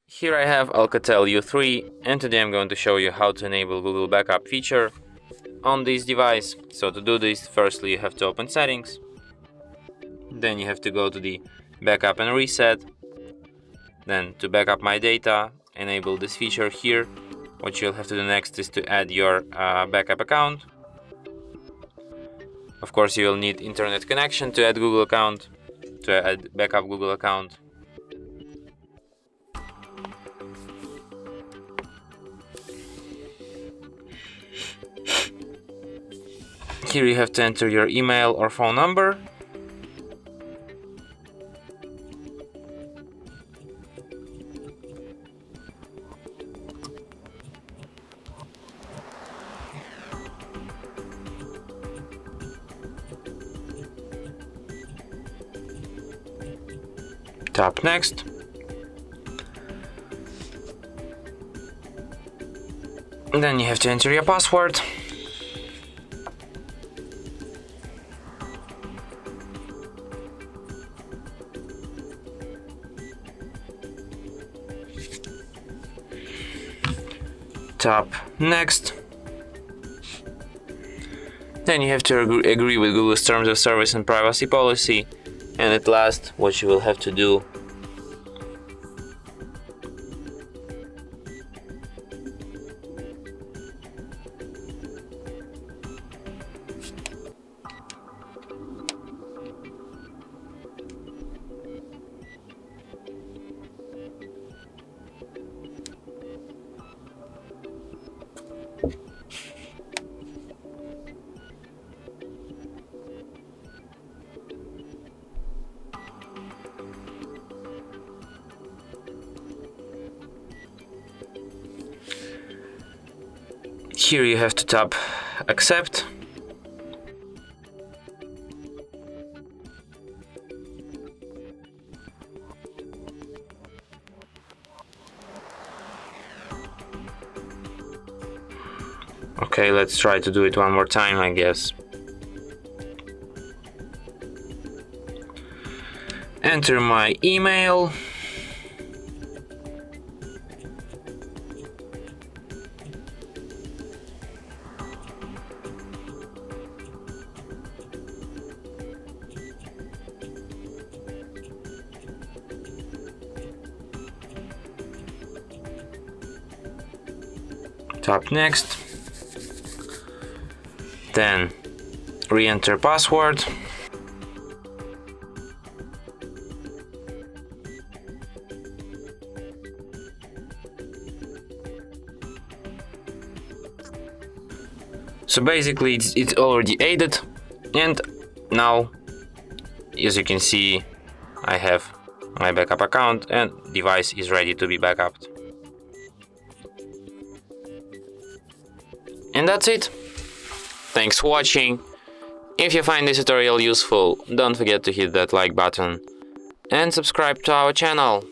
Here I have ALCATEL U3, and today I'm going to show you how to enable Google Backup feature on this device. So to do this, firstly you have to open Settings, then you have to go to the Backup and Reset, then to backup my data, enable this feature here. What you'll have to do next is to add your backup account. Of course you will need internet connection to add Google account, to add backup Google account. Here you have to enter your email or phone number. Tap Next. Then you have to enter your password. Tap Next. Then you have to agree with Google's terms of service and privacy policy. And at last, what you will have to do here you have to tap Accept. Okay, let's try to do it one more time, I guess. Enter my email. Tap Next. Then re-enter password. So basically it's already added, and now as you can see I have my backup account and device is ready to be backed. And that's it. Thanks for watching. If you find this tutorial useful, don't forget to hit that like button and subscribe to our channel.